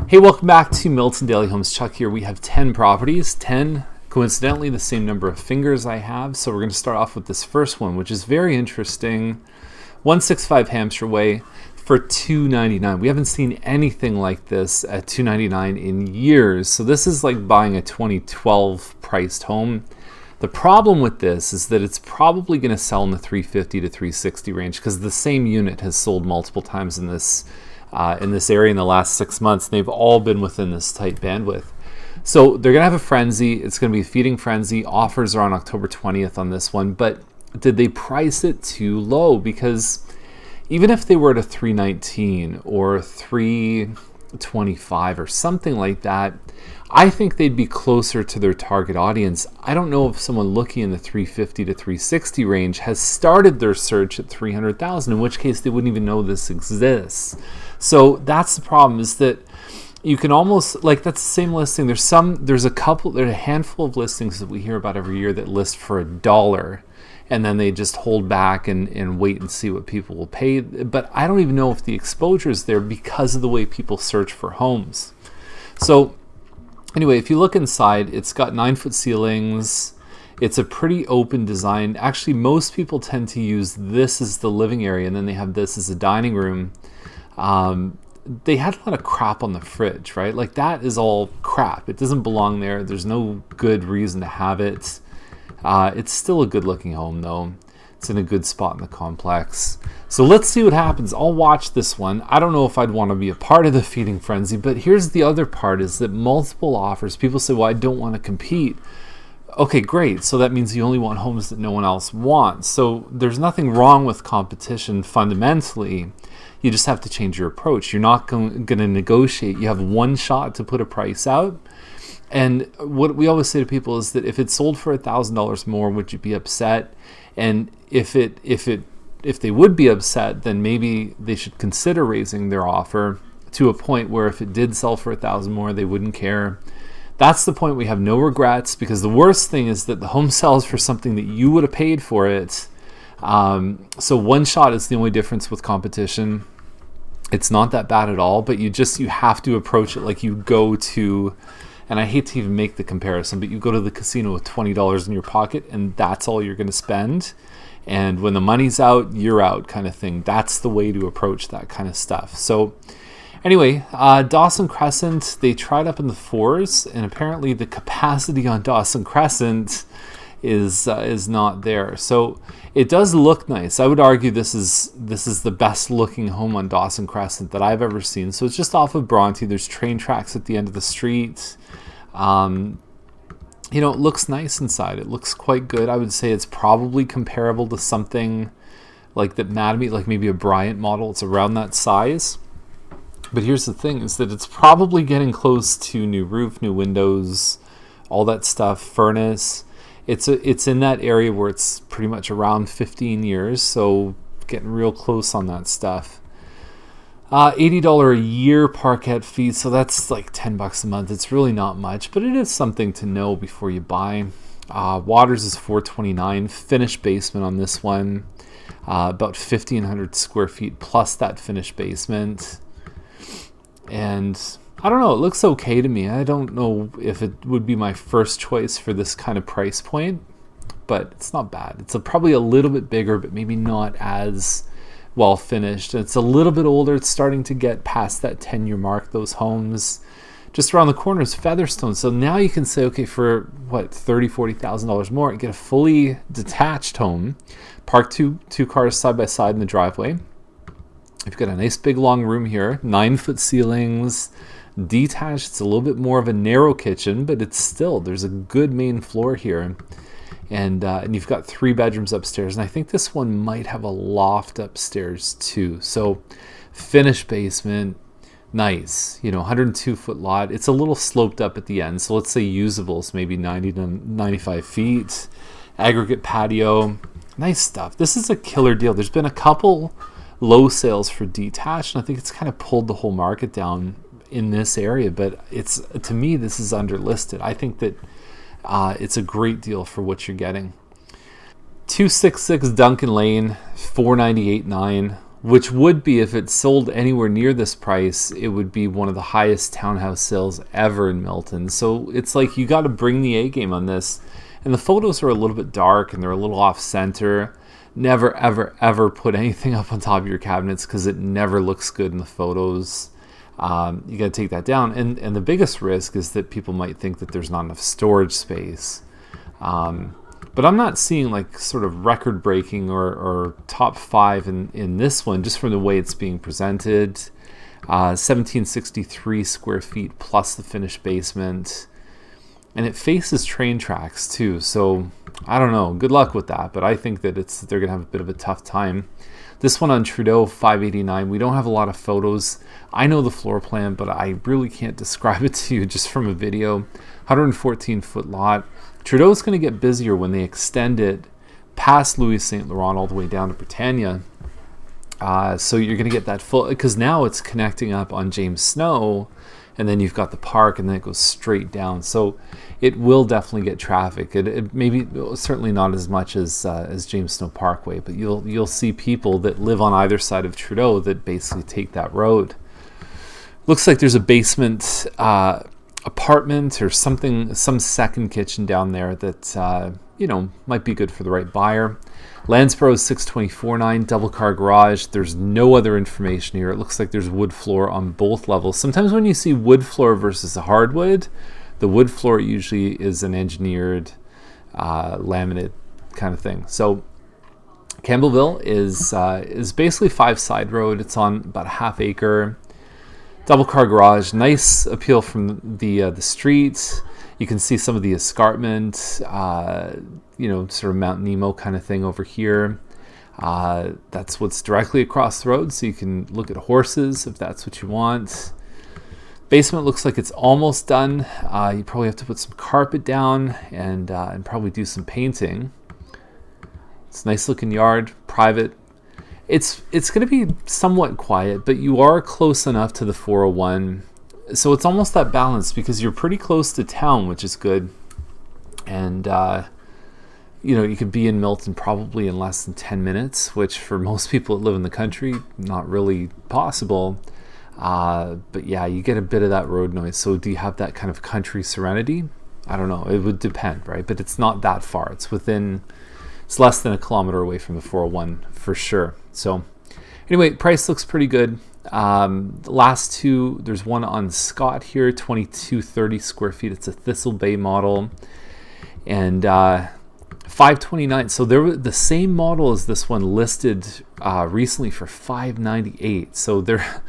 Hey, welcome back to Milton Daily Homes. Chuck here. We have 10 properties, 10 coincidentally the same number of fingers I have. So we're going to start off with this first one, which is very interesting. 165 Hampshire Way for $299. We haven't seen anything like this at $299 in years. So this is like buying a 2012 priced home. The problem with this is that it's probably going to sell in the 350 to 360 range because the same unit has sold multiple times in this area in the last 6 months. They've all been within this tight bandwidth. So they're going to have a frenzy. It's going to be a feeding frenzy. Offers are on October 20th on this one. But did they price it too low? Because even if they were at a 319 or 325 or something like that, I think they'd be closer to their target audience. I don't know if someone looking in the 350 to 360 range has started their search at 300,000, in which case they wouldn't even know this exists. So that's the problem, is that you can almost, like, that's the same listing. There's a handful of listings that we hear about every year that list for $1, and then they just hold back and wait and see what people will pay. But I don't even know if the exposure is there because of the way people search for homes. So anyway, if you look inside, it's got 9-foot ceilings. It's a pretty open design. Actually, most people tend to use this as the living area, and then they have this as a dining room. They had a lot of crap on the fridge, right? Like, that is all crap. It doesn't belong there. There's no good reason to have it. It's still a good looking home though. It's in a good spot in the complex. So let's see what happens. I'll watch this one. I don't know if I'd want to be a part of the feeding frenzy, but here's the other part, is that multiple offers. People say, well, I don't want to compete. Okay, great. So that means you only want homes that no one else wants. So there's nothing wrong with competition fundamentally. You just have to change your approach. You're not going to negotiate. You have one shot to put a price out. And what we always say to people is that if it sold for $1,000 more, would you be upset? And if they would be upset, then maybe they should consider raising their offer to a point where if it did sell for $1,000 more, they wouldn't care. That's the point. We have no regrets, because the worst thing is that the home sells for something that you would have paid for it. So one shot is the only difference with competition. It's not that bad at all, but you have to approach it like you go to, and I hate to even make the comparison, but you go to the casino with $20 in your pocket and that's all you're going to spend. And when the money's out, you're out, kind of thing. That's the way to approach that kind of stuff. So anyway, Dawson Crescent, they tried up in the 4s, and apparently the capacity on Dawson Crescent is not there. So it does look nice. I would argue this is the best looking home on Dawson Crescent that I've ever seen. So it's just off of Bronte. There's train tracks at the end of the street. It looks nice inside. It looks quite good. I would say it's probably comparable to something like that Mattamy, like maybe a Bryant model. It's around that size. But here's the thing, is that it's probably getting close to new roof, new windows, all that stuff, furnace. It's in that area where it's pretty much around 15 years, so getting real close on that stuff. $80 a year parquet fee, so that's like $10 a month. It's really not much, but it is something to know before you buy. Waters is $429. Finished basement on this one, about 1,500 square feet plus that finished basement. And I don't know, it looks okay to me. I don't know if it would be my first choice for this kind of price point, but it's not bad. It's probably a little bit bigger, but maybe not as well finished. It's a little bit older. It's starting to get past that 10-year mark, those homes. Just around the corner is Featherstone. So now you can say, okay, for what, $30,000, $40,000 more, get a fully detached home, park two cars side by side in the driveway. You've got a nice big long room here, 9-foot ceilings, detached. It's a little bit more of a narrow kitchen, but there's a good main floor here. And you've got 3 bedrooms upstairs. And I think this one might have a loft upstairs too. So finished basement, nice, 102-foot lot. It's a little sloped up at the end. So let's say usable is maybe 90 to 95 feet. Aggregate patio, nice stuff. This is a killer deal. There's been a couple low sales for detached, and I think it's kind of pulled the whole market down in this area, but to me this is underlisted. I think that it's a great deal for what you're getting. 266 Duncan Lane, $498.9. which would be, if it sold anywhere near this price, it would be one of the highest townhouse sales ever in Milton. So it's like you got to bring the A game on this. And the photos are a little bit dark and they're a little off center. Never, ever, ever put anything up on top of your cabinets because it never looks good in the photos. You got to take that down. And the biggest risk is that people might think that there's not enough storage space. But I'm not seeing like sort of record breaking or top 5 in this one, just from the way it's being presented. 1763 square feet plus the finished basement. And it faces train tracks too, so I don't know. Good luck with that, but I think that they're going to have a bit of a tough time. This one on Trudeau, 589. We don't have a lot of photos. I know the floor plan, but I really can't describe it to you just from a video. 114-foot lot. Trudeau's going to get busier when they extend it past Louis St. Laurent all the way down to Britannia. So you're going to get that full, because now it's connecting up on James Snow, and then you've got the park, and then it goes straight down. So it will definitely get traffic. It maybe certainly not as much as James Snow Parkway, but you'll see people that live on either side of Trudeau that basically take that road. Looks like there's a basement apartment or something, some second kitchen down there that might be good for the right buyer. Landsborough is 624.9, double car garage. There's no other information here. It looks like there's wood floor on both levels. Sometimes when you see wood floor versus a hardwood, the wood floor usually is an engineered laminate kind of thing. So Campbellville is basically 5 side road. It's on about a half acre. Double car garage, nice appeal from the street. You can see some of the escarpment, sort of Mount Nemo kind of thing over here. That's what's directly across the road, so you can look at horses if that's what you want. Basement looks like it's almost done. You probably have to put some carpet down and probably do some painting. It's a nice looking yard, private. It's going to be somewhat quiet, but you are close enough to the 401. So it's almost that balance because you're pretty close to town, which is good. And, you could be in Milton probably in less than 10 minutes, which for most people that live in the country, not really possible. But yeah, you get a bit of that road noise. So do you have that kind of country serenity? I don't know. It would depend, right? But it's not that far. It's less than a kilometer away from the 401 for sure. So anyway, price looks pretty good. The last two, there's one on Scott here, 2230 square feet. It's a Thistle Bay model, and 529. So the same model as this one listed recently for 598. So they're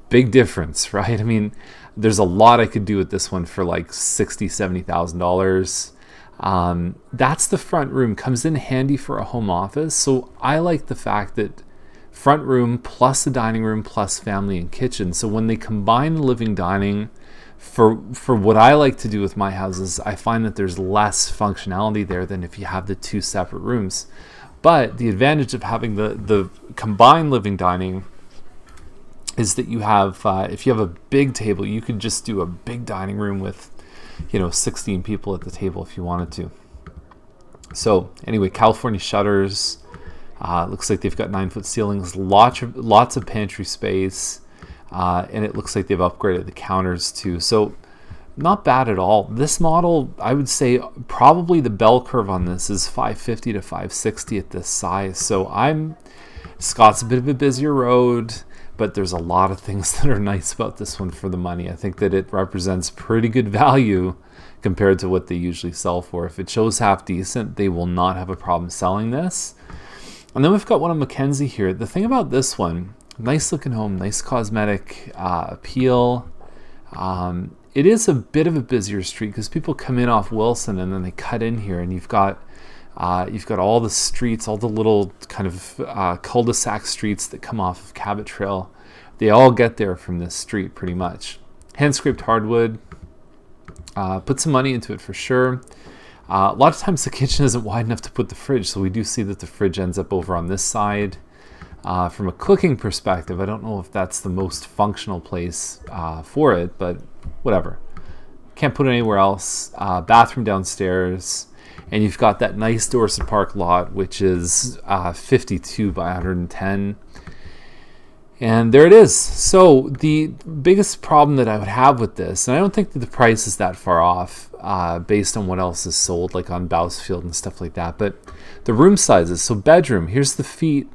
big difference, right? I mean, there's a lot I could do with this one for like $60,000-$70,000. That's the front room, comes in handy for a home office. So I like the fact that front room plus the dining room plus family and kitchen. So when they combine the living dining, for what I like to do with my houses, I find that there's less functionality there than if you have the two separate rooms. But the advantage of having the combined living dining is that you have, if you have a big table, you could just do a big dining room with 16 people at the table if you wanted to. So anyway, California shutters. Looks like they've got 9-foot ceilings, lots of pantry space, and it looks like they've upgraded the counters too. So not bad at all. This model, I would say probably the bell curve on this is 550 to 560 at this size. So Scott's a bit of a busier road, but there's a lot of things that are nice about this one for the money. I think that it represents pretty good value compared to what they usually sell for. If it shows half decent, they will not have a problem selling this. And then we've got one on Mackenzie here. The thing about this one, nice looking home, nice cosmetic appeal. It is a bit of a busier street because people come in off Wilson and then they cut in here, and you've got all the streets, all the little kind of cul-de-sac streets that come off of Cabot Trail. They all get there from this street pretty much. Hand-scraped hardwood. Put some money into it for sure. A lot of times the kitchen isn't wide enough to put the fridge, so we do see that the fridge ends up over on this side. From a cooking perspective, I don't know if that's the most functional place for it, but whatever. Can't put it anywhere else. Bathroom downstairs. And you've got that nice Dorset Park lot, which is 52 by 110. And there it is. So the biggest problem that I would have with this, and I don't think that the price is that far off based on what else is sold, like on Bousfield and stuff like that, but the room sizes. So bedroom, here's the feet,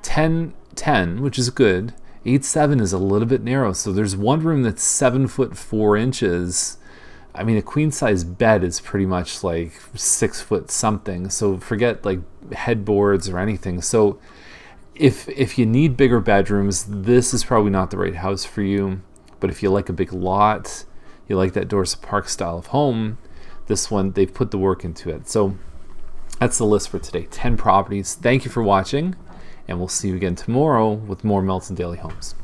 10-10, which is good. 8-7 is a little bit narrow. So there's one room that's 7 foot 4 inches. I mean, a queen size bed is pretty much like 6 foot something. So forget like headboards or anything. So if you need bigger bedrooms, this is probably not the right house for you. But if you like a big lot, you like that Dorset Park style of home, this one, they've put the work into it. So that's the list for today. 10 properties. Thank you for watching, and we'll see you again tomorrow with more Milton Daily Homes.